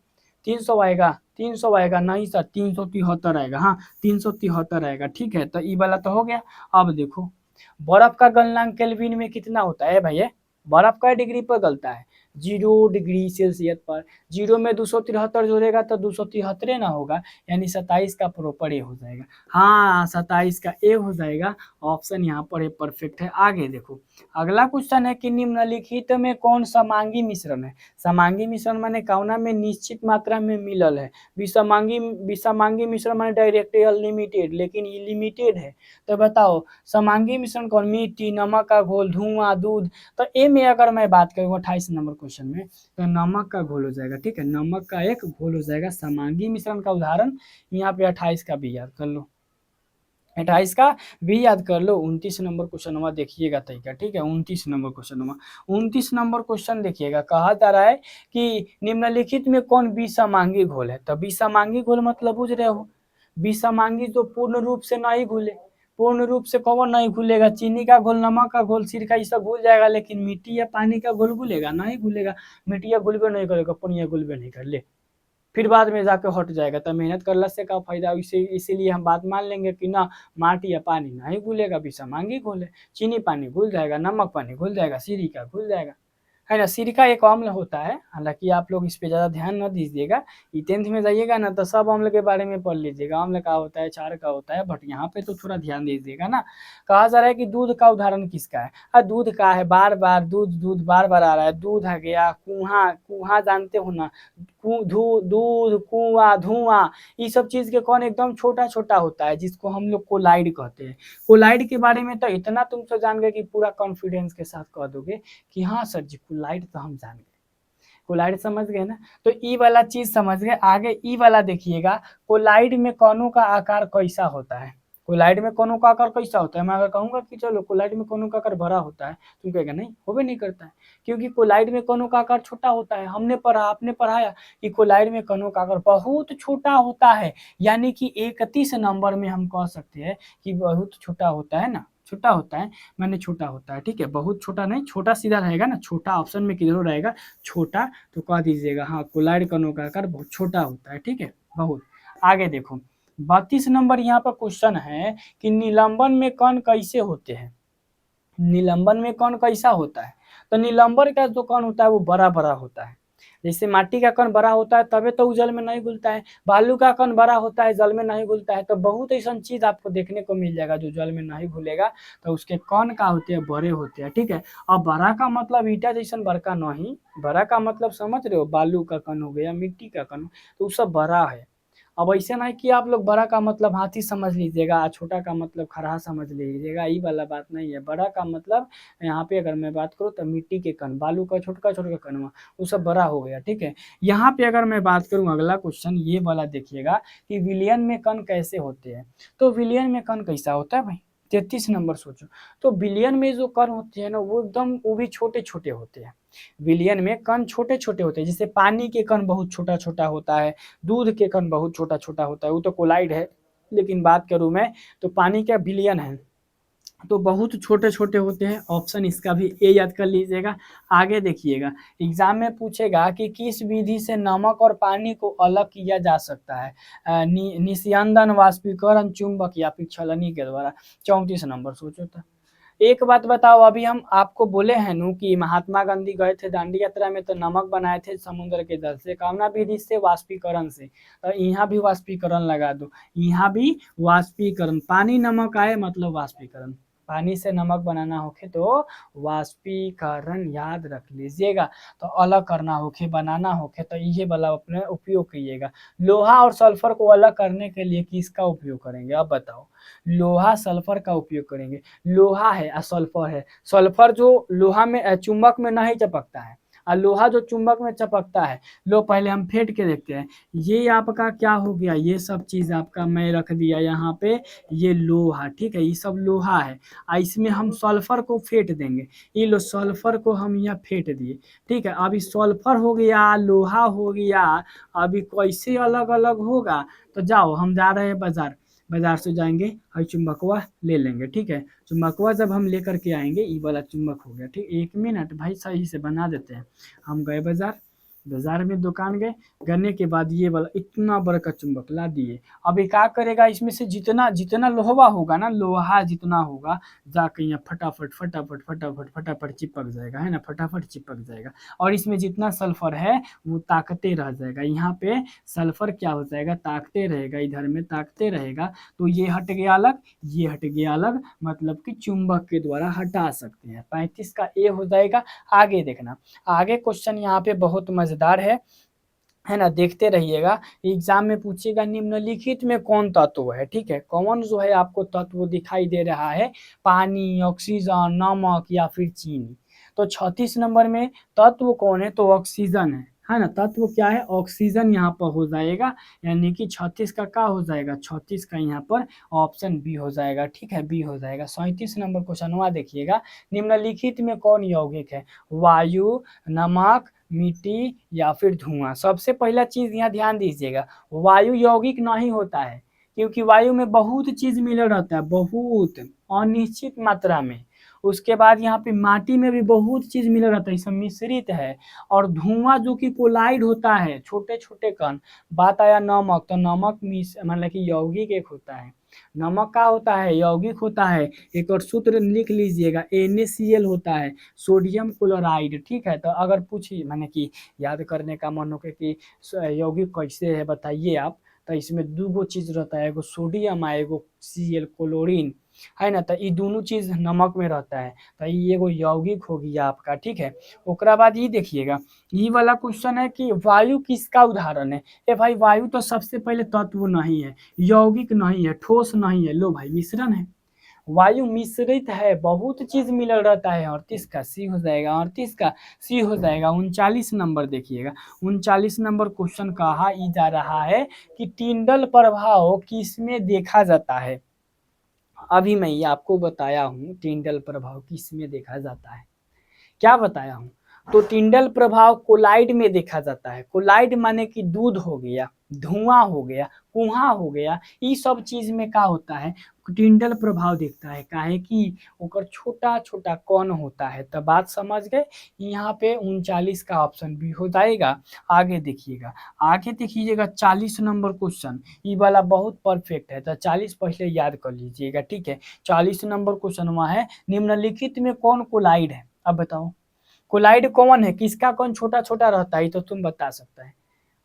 Speaker 1: 300 आएगा, 300 आएगा, नहीं सर 373 आएगा, हाँ 373 आएगा, ठीक है। तो ये वाला तो हो गया। अब देखो बर्फ का गलनांक केल्विन में कितना होता है भैया, बर्फ का डिग्री पर गलता है, 0 डिग्री सेल्सियस पर। 0 में 273 जोड़ेगा तो 273 ना होगा, यानी 27 का प्रॉपर ए हो जाएगा। हाँ 27 का ए हो जाएगा, ऑप्शन यहाँ पर ए परफेक्ट है। आगे देखो अगला क्वेश्चन है कि निम्नलिखित में कौन समांगी मिश्रण है। समांगी मिश्रण माने कौना में निश्चित मात्रा में मिलल है। विसमांगी मिश्रण माने डायरेक्ट अनलिमिटेड, लेकिन ये लिमिटेड है। तो बताओ समांगी मिश्रण कौन, मिट्टी, नमक का घोल, धुआं, दूध। तो ए में अगर मैं बात करूँ 28 नंबर क्वेश्चन में, तो नमक का घोल हो जाएगा, ठीक है, नमक का एक घोल हो जाएगा। समांगी मिश्रण का उदाहरण यहाँ पे 28 का भी याद कर लो, 28 का भी याद कर लो। 29 नंबर क्वेश्चन देखिएगा तरीका, ठीक है, 29 नंबर क्वेश्चन, 29 नंबर क्वेश्चन देखिएगा, कहा जा रहा है कि निम्नलिखित में कौन विसमांगी घोल है। तो विसमांगी घोल मतलब बुझ रहे हो, विसमांगी तो पूर्ण रूप से नहीं घुले, पूर्ण रूप से कौन नहीं घुलेगा, चीनी का घोल, नमक का घोल, सिरका ये सब घुल जाएगा, लेकिन मिट्टी या पानी का घोल घुलेगा नहीं, घुलेगा। मिट्टी या घुलबे नहीं करेगा, पानी घुलबे नहीं कर ले, फिर बाद में जाके हट जाएगा। तो मेहनत करने से का फायदा, इसीलिए हम बात मान लेंगे कि ना माटी या पानी नहीं घुलेगा, विसमांगी घोल है। चीनी पानी घुल जाएगा, नमक पानी घुल जाएगा, सिरका घुल जाएगा, है ना। सिरका एक अम्ल होता है, हालांकि आप लोग इस पे ज़्यादा ध्यान न दीजिएगा, ये 10th में जाइएगा ना तो सब अम्ल के बारे में पढ़ लीजिएगा, अम्ल का होता है, क्षार का होता है, बट यहाँ पे तो थोड़ा ध्यान दीजिएगा ना। कहा जा रहा है कि दूध का उदाहरण किसका है, दूध का है, बार बार दूध दूध बार बार आ रहा है, दूध आ गया, कुआं, कुआं जानते हो ना, दूध, कुआं, धुआं, ये सब चीज के कौन एकदम छोटा छोटा होता है, जिसको हम लोग कोलाइड कहते हैं। कोलाइड के बारे में तो इतना तुम तो जान गए कि पूरा कॉन्फिडेंस के साथ कह दोगे कि हाँ सर जी कोलाइड तो हम जान गए, कोलाइड समझ गए ना। तो ई वाला चीज समझ गए। आगे ई वाला देखिएगा, कोलाइड में कणों का आकार कैसा होता है, कोलाइड में कणों का आकार कैसा होता है। मैं अगर कहूंगा कि चलो कोलाइड में कणों का आकार बड़ा होता है, तुम कहेगा नहीं, होबे नहीं करता है, क्योंकि कोलाइड में कणों का आकार छोटा होता है। हमने पढ़ा, आपने पढ़ाया कि कोलाइड में कणों का आकार बहुत छोटा होता है, यानी कि 31 नंबर में हम कह सकते हैं कि बहुत छोटा होता है ना, छोटा होता है, मैंने छोटा होता है, ठीक है, बहुत छोटा नहीं, छोटा सीधा रहेगा ना, छोटा ऑप्शन में किधर रहेगा, छोटा, तो कह दीजिएगा हाँ कोलाइड कणों का आकार बहुत छोटा होता है, ठीक है, बहुत। आगे देखो 32 नंबर यहाँ पर क्वेश्चन है कि निलंबन में कण कैसे होते हैं, निलंबन में कण कैसा होता है। तो निलंबन का जो कण होता है वो बड़ा बड़ा होता है, जैसे माटी का कण बड़ा होता है तबे तो जल में नहीं घुलता है, बालू का कण बड़ा होता है जल में नहीं घुलता है। तो बहुत ऐसा चीज आपको देखने को मिल जाएगा जो जल में नहीं घुलेगा, तो उसके कण का होते हैं, बड़े होते हैं, ठीक है। अब बड़ा का मतलब ईटा जैसा बड़का नहीं, बड़ा का मतलब समझ रहे हो, बालू का कण हो गया, मिट्टी का कण, तो सब बड़ा है। अब ऐसे नहीं कि आप लोग बड़ा का मतलब हाथी समझ लीजिएगा, छोटा का मतलब खरहा समझ लीजिएगा, ये वाला बात नहीं है। बड़ा का मतलब यहाँ पे अगर मैं बात करूँ तो मिट्टी के कण, बालू का छोटा छोटा कण हुआ, वो सब बड़ा हो गया, ठीक है। यहाँ पे अगर मैं बात करूँ अगला क्वेश्चन ये वाला देखिएगा कि विलयन में कण कैसे होते हैं। तो विलयन में कण कैसा होता है भाई, 33 नंबर सोचो। तो विलयन में जो कण होते हैं ना वो एकदम वो भी छोटे छोटे होते हैं, विलयन में कण छोटे छोटे होते हैं। जैसे पानी के कण बहुत छोटा छोटा होता है, दूध के कण बहुत छोटा छोटा होता है, वो तो कोलाइड है। लेकिन बात करूं मैं तो पानी का विलयन है, तो बहुत छोटे छोटे होते हैं। ऑप्शन इसका भी ए याद कर लीजिएगा। आगे देखिएगा, एग्जाम में पूछेगा कि किस विधि से नमक और पानी को अलग किया जा सकता है, निस्यंदन, वाष्पीकरण, चुंबक या फिर छलनी के द्वारा। 34 नंबर सोचो तो। एक बात बताओ, अभी हम आपको बोले हैं नु कि महात्मा गांधी गए थे दांडी यात्रा में तो नमक बनाए थे समुद्र के जल से, कामना विधि से, वाष्पीकरण से। तो यहाँ भी वाष्पीकरण लगा दो, यहाँ भी वाष्पीकरण, पानी नमक आए मतलब वाष्पीकरण, पानी से नमक बनाना होके तो वाष्पीकरण याद रख लीजिएगा। तो अलग करना होके, बनाना होके तो ये वाला अपने उपयोग कीजिएगा। लोहा और सल्फर को अलग करने के लिए किसका उपयोग करेंगे, अब बताओ। लोहा सल्फर का उपयोग करेंगे। लोहा है और सल्फर है, सल्फर जो लोहा में चुंबक में नहीं चिपकता है और लोहा जो चुंबक में चिपकता है। लो पहले हम फेंट के देखते हैं। ये आपका क्या हो गया, ये सब चीज आपका मैं रख दिया यहाँ पे, ये लोहा, ठीक है, ये सब लोहा है। इसमें हम सल्फर को फेंट देंगे। ये लो सल्फर को हम यहाँ फेंट दिए, ठीक है। अभी सल्फर हो गया, लोहा हो गया, अभी कैसे अलग अलग होगा। तो जाओ, हम जा रहे हैं बाजार, बाजार से जाएंगे और चुम्बकवा ले लेंगे, ठीक है। चुम्बकवा जब हम लेकर के आएंगे, ये वाला चुम्बक हो गया, ठीक। 1 मिनट भाई, सही से बना देते हैं। हम गए बाजार, बाजार में दुकान गए, गने के बाद ये वाला इतना बड़ा का चुंबक ला दिए। अभी क्या करेगा, इसमें से जितना जितना लोहा होगा ना, लोहा जितना होगा जाके यहाँ फटाफट फटाफट फटाफट फटाफट चिपक जाएगा, है ना, फटाफट चिपक जाएगा। और इसमें जितना सल्फर है वो ताकते रह जाएगा। यहाँ पे सल्फर क्या हो जाएगा, ताकते रहेगा, इधर में ताकते रहेगा। तो ये हट गया अलग, ये हट गया अलग, मतलब कि चुंबक के द्वारा हटा सकते हैं। 35 का ए हो जाएगा। आगे देखना, आगे क्वेश्चन यहाँ पे बहुत मजेदार है ना, देखते रहिएगा। एग्जाम में पूछेगा निम्नलिखित में कौन तत्व है, ठीक है, कौन जो है आपको तत्व दिखाई दे रहा है, पानी, ऑक्सीजन, नमक या फिर चीनी। तो 36 नंबर में तत्व कौन है, तो ऑक्सीजन है ना। तत्व क्या है, ऑक्सीजन यहाँ पर हो जाएगा, यानी कि 36 का क्या हो जाएगा, 36 का यहाँ पर ऑप्शन बी हो जाएगा, ठीक है, बी हो जाएगा। 37 नंबर क्वेश्चन देखिएगा, निम्नलिखित में कौन यौगिक है, वायु, नमक, मिट्टी या फिर धुआं। सबसे पहला चीज यहाँ ध्यान दीजिएगा, वायु यौगिक नहीं होता है, क्योंकि वायु में बहुत चीज मिल रहता है, बहुत अनिश्चित मात्रा में। उसके बाद यहाँ पे माटी में भी बहुत चीज मिल रहता है, सब मिश्रित है। और धुआं जो कि कोलाइड होता है, छोटे छोटे कण। बात आया नमक, तो नमक मतलब कि यौगिक एक होता है। नमक का होता है, यौगिक होता है। एक और सूत्र लिख लीजिएगा, NaCl होता है, सोडियम क्लोराइड, ठीक है। तो अगर पूछिए माने कि याद करने का मन हो कि यौगिक कैसे है बताइए आप, तो इसमें दो चीज रहता है, एगो सोडियम है, एगो Cl क्लोरीन, है ना। तो ये दोनों चीज नमक में रहता है, तो ये एगो यौगिक हो गया आपका, ठीक है। ओकरा बाद ये देखिएगा, ये वाला क्वेश्चन है कि वायु किसका उदाहरण है। ए भाई, वायु तो सबसे पहले तत्व नहीं है, यौगिक नहीं है, ठोस नहीं है, लो भाई मिश्रण है। वायु मिश्रित है, बहुत चीज मिल रहता है। 38 का सी हो जाएगा, 38 का सी हो जाएगा। 39 नंबर देखिएगा, 39 नंबर क्वेश्चन कहा जा रहा है कि टिंडल प्रभाव किसमें देखा जाता है। अभी मैं ये आपको बताया हूँ टिंडल प्रभाव किसमें देखा जाता है, क्या बताया हूँ। तो टिंडल प्रभाव कोलाइड में देखा जाता है। कोलाइड माने कि दूध हो गया, धुआं हो गया, कुआं हो गया, ये सब चीज में क्या होता है, टिंडल प्रभाव दिखता है। काहे कि ओकर छोटा छोटा कण होता है। तो बात समझ गए। यहाँ पे 39 का ऑप्शन भी हो जाएगा। आगे देखिएगा, आगे देखिएगा 40 नंबर क्वेश्चन, ये वाला बहुत परफेक्ट है। तो 40 पहले याद कर लीजिएगा, ठीक है। 40 नंबर क्वेश्चन वहाँ है, निम्नलिखित में कौन कोलाइड है, अब बताओ। कोलाइड कौन है, किसका कौन छोटा छोटा रहता है, ये तो तुम बता सकता है।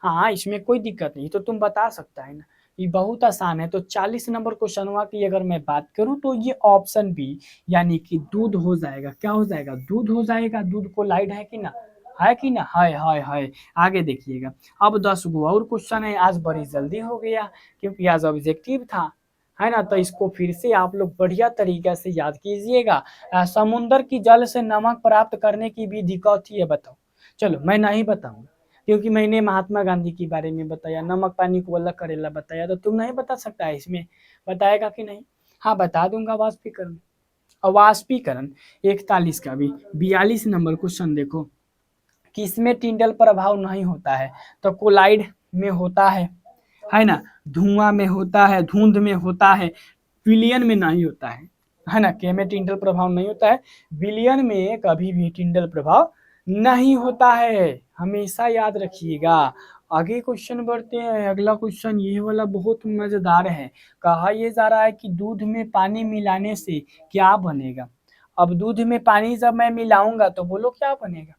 Speaker 1: हाँ, इसमें कोई दिक्कत नहीं, तो तुम बता सकता है ना, ये बहुत आसान है। तो 40 नंबर क्वेश्चन की अगर मैं बात करूं तो ये ऑप्शन बी, यानी कि दूध हो जाएगा। क्या हो जाएगा, दूध हो जाएगा। दूध कोलाइड है कि ना, है कि ना, है। आगे देखिएगा, अब 10 गो और क्वेश्चन है। आज बड़ी जल्दी हो गया क्योंकि आज ऑब्जेक्टिव था, है ना। तो इसको फिर से आप लोग बढ़िया तरीके से याद कीजिएगा। समुद्र की जल से नमक प्राप्त करने की विधि कौन है, बताओ। चलो मैं नहीं बताऊंगा, क्योंकि मैंने महात्मा गांधी के बारे में बताया, नमक पानी को अलग करेला बताया, तो तुम नहीं बता सकता है इसमें, बताएगा कि नहीं। हाँ बता दूंगा, वाष्पीकरण। और वाष्पीकरण 41 का भी 42 नंबर क्वेश्चन देखो, किसमें टिंडल प्रभाव नहीं होता है, तो कोलाइड में होता है ना, धुआं में होता है, धुंध में होता है, विलियन में नहीं होता है। है ना, के में टिंडल प्रभाव नहीं होता है, विलयन में कभी भी टिंडल प्रभाव नहीं होता है, हमेशा याद रखिएगा। आगे क्वेश्चन बढ़ते हैं। अगला क्वेश्चन ये वाला बहुत मजेदार है। कहा यह जा रहा है कि दूध में पानी मिलाने से क्या बनेगा। अब दूध में पानी जब मैं मिलाऊंगा तो बोलो क्या बनेगा।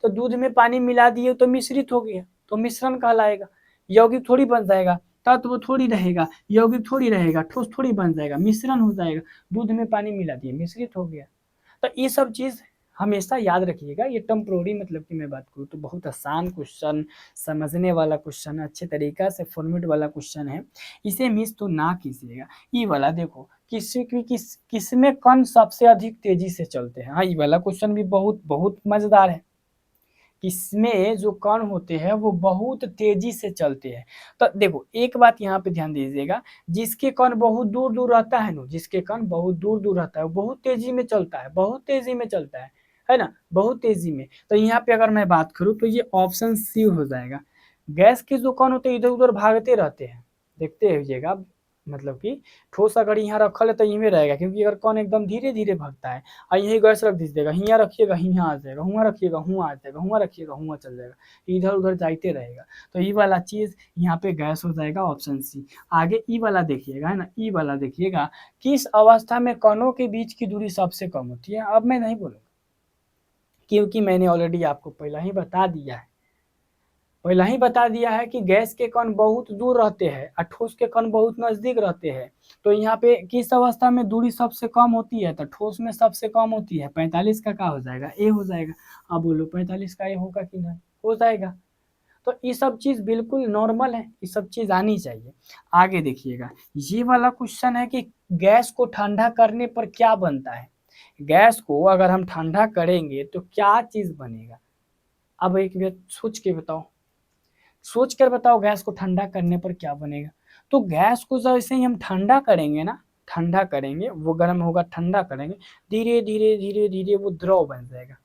Speaker 1: तो दूध में पानी मिला दिए तो मिश्रित हो गया, तो मिश्रण कहलाएगा। यौगिक थोड़ी बन जाएगा, तत्व थोड़ी रहेगा, यौगिक थोड़ी रहेगा, ठोस थोड़ी बन जाएगा, मिश्रण हो जाएगा। दूध में पानी मिला दिए, मिश्रित हो गया। तो ये सब चीज हमेशा याद रखिएगा। ये टेम्पोररी मतलब की मैं बात करूँ तो बहुत आसान क्वेश्चन, समझने वाला क्वेश्चन, अच्छे तरीका से फॉर्मेट वाला क्वेश्चन है, इसे मिस तो ना कीजिएगा। ये वाला देखो, किसमें कण सबसे अधिक तेजी से चलते हैं। हाँ, ये वाला क्वेश्चन भी बहुत बहुत मजेदार है। इसमें जो कण होते हैं वो बहुत तेजी से चलते हैं। तो देखो एक बात यहाँ पे ध्यान दीजिएगा, जिसके कण बहुत दूर दूर रहता है ना, जिसके कण बहुत दूर दूर रहता है वो बहुत तेजी में चलता है, बहुत तेजी में चलता है ना, बहुत तेजी में। तो यहाँ पे अगर मैं बात करूँ तो ये ऑप्शन सी हो जाएगा। गैस के जो कण होते हैं इधर उधर भागते रहते हैं, देखते रहिएगा। मतलब कि ठोस अगर यहाँ रखल है तो यहीं में रहेगा, क्योंकि अगर कौन एकदम धीरे धीरे भागता है और यही गैस रख दीजिएगा, हियाँ रखिएगा हियाँ आ जाएगा, हुआ रखिएगा हुआ आ जाएगा, हुआ रखिएगा हुआ चल जाएगा, इधर उधर जाते रहेगा। तो ये वाला चीज यहाँ पे गैस हो जाएगा, ऑप्शन सी। आगे ई वाला देखिएगा, है ना, ई वाला देखिएगा, किस अवस्था में कणों के बीच की दूरी सबसे कम होती है। अब मैं नहीं बोलूंगा क्योंकि मैंने ऑलरेडी आपको पहला ही बता दिया है कि गैस के कण बहुत दूर रहते हैं और ठोस के कण बहुत नजदीक रहते हैं। तो यहाँ पे किस अवस्था में दूरी सबसे कम होती है, तो ठोस में सबसे कम होती है। 45 का क्या हो जाएगा, ए हो जाएगा। अब बोलो 45 का ए होगा कि नहीं, हो जाएगा। तो ये सब चीज बिल्कुल नॉर्मल है, ये सब चीज आनी चाहिए। आगे देखिएगा, ये वाला क्वेश्चन है कि गैस को ठंडा करने पर क्या बनता है। गैस को अगर हम ठंडा करेंगे तो क्या चीज बनेगा। अब एक बार सोच के बताओ, सोच कर बताओ, गैस को ठंडा करने पर क्या बनेगा। तो गैस को जैसे ही हम ठंडा करेंगे ना, ठंडा करेंगे, वो गर्म होगा, ठंडा करेंगे, धीरे धीरे धीरे धीरे वो द्रव बन जाएगा,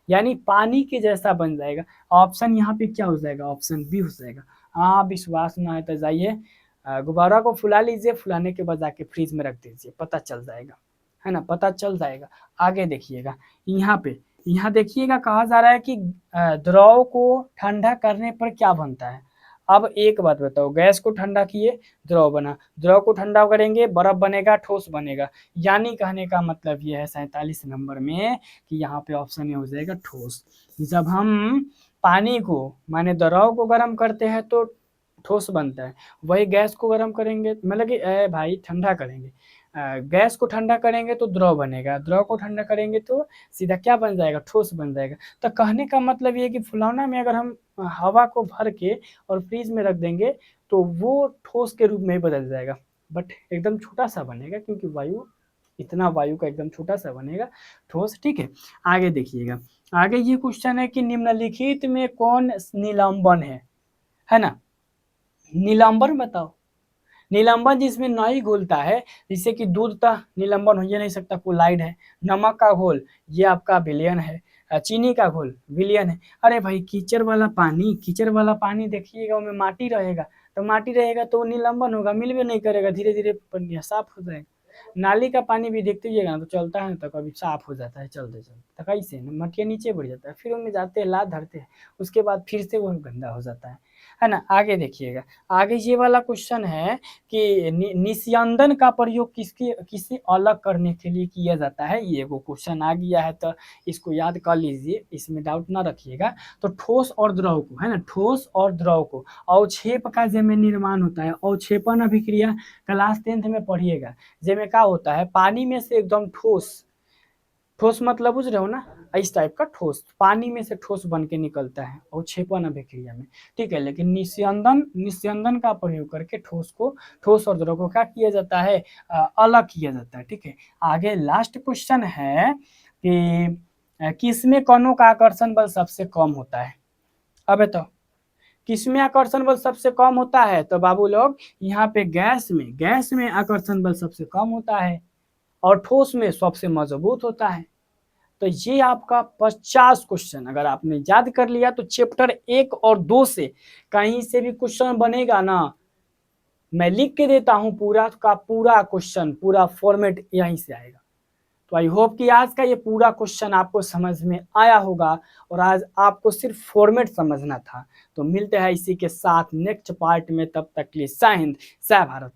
Speaker 1: यानी पानी के जैसा बन जाएगा। ऑप्शन यहाँ पे क्या हो जाएगा, ऑप्शन बी हो जाएगा। हाँ, विश्वास ना है तो जाइए गुब्बारा को फुला लीजिए, फुलाने के बाद जाके फ्रिज में रख दीजिए, पता चल जाएगा, है ना, पता चल जाएगा। आगे देखिएगा, यहाँ पे यहाँ देखिएगा, कहा जा रहा है कि द्रव को ठंडा करने पर क्या बनता है। अब एक बात बताओ, गैस को ठंडा किए, द्रव बना, द्रव को ठंडा करेंगे, बर्फ बनेगा, ठोस बनेगा। यानी कहने का मतलब ये है 47 नंबर में कि यहाँ पे ऑप्शन ए हो जाएगा ठोस। जब हम पानी को माने द्रव को गर्म करते हैं तो ठोस बनता है, वही गैस को गर्म करेंगे, मतलब कि भाई ठंडा करेंगे, गैस को ठंडा करेंगे तो द्रव बनेगा, द्रव को ठंडा करेंगे तो सीधा क्या बन जाएगा, ठोस बन जाएगा। तो कहने का मतलब ये है कि फुलौना में अगर हम हवा को भर के और फ्रीज में रख देंगे तो वो ठोस के रूप में ही बदल जाएगा, बट एकदम छोटा सा बनेगा, क्योंकि इतना वायु का एकदम छोटा सा बनेगा ठोस। ठीक है, आगे देखिएगा। आगे ये क्वेश्चन है कि निम्नलिखित में कौन निलंबन है ना। निलंबन बताओ, निलंबन जिसमें नहीं घुलता है, जैसे कि दूध का निलंबन हो ही नहीं सकता, कोलाइड है। नमक का घोल, ये आपका विलयन है। चीनी का घोल विलयन है। अरे भाई कीचड़ वाला पानी देखिएगा, उसमें माटी रहेगा, तो माटी रहेगा तो वो निलंबन होगा, मिल भी नहीं करेगा, धीरे धीरे साफ हो जाएगा। नाली का पानी भी देखते जाइएगा ना, तो चलता है ना तो कभी साफ हो जाता है चलते चलते, तो कैसे मटिया नीचे बढ़ जाता है, फिर उनमें जाते हैं, लात धरते हैं, उसके बाद फिर से वो गंदा हो जाता है ना। आगे देखिएगा, आगे ये वाला क्वेश्चन है कि निस्यंदन का प्रयोग किसे अलग करने के लिए किया जाता है। ये वो क्वेश्चन आ गया है, तो इसको याद कर लीजिए, इसमें डाउट ना रखिएगा। तो ठोस और द्रव को, है ना, ठोस और द्रव को अवक्षेप का जेमे निर्माण होता है। अवक्षेपन अभिक्रिया क्लास 10th में पढ़िएगा। जेमे क्या होता है, पानी में से एकदम ठोस, ठोस मतलब बुझ रहे हो ना, इस टाइप का ठोस, पानी में से ठोस बन के निकलता है अवक्षेपन अभिक्रिया में। ठीक है, लेकिन निस्यंदन का प्रयोग करके ठोस और द्रव को क्या किया जाता है, अलग किया जाता है। ठीक है, आगे लास्ट क्वेश्चन है कि किसमें कणों का आकर्षण बल सबसे कम होता है। अब तो किसमें आकर्षण बल सबसे कम होता है, तो बाबू लोग यहाँ पे गैस में आकर्षण बल सबसे कम होता है और ठोस में सबसे मजबूत होता है। तो ये आपका 50 क्वेश्चन अगर आपने याद कर लिया तो चैप्टर 1 और 2 से कहीं से भी क्वेश्चन बनेगा ना, मैं लिख के देता हूं, पूरा का पूरा क्वेश्चन, पूरा फॉर्मेट यहीं से आएगा। तो आई होप कि आज का ये पूरा क्वेश्चन आपको समझ में आया होगा और आज आपको सिर्फ फॉर्मेट समझना था। तो मिलते हैं इसी के साथ नेक्स्ट पार्ट में, तब तक के लिए जय हिंद जय भारत।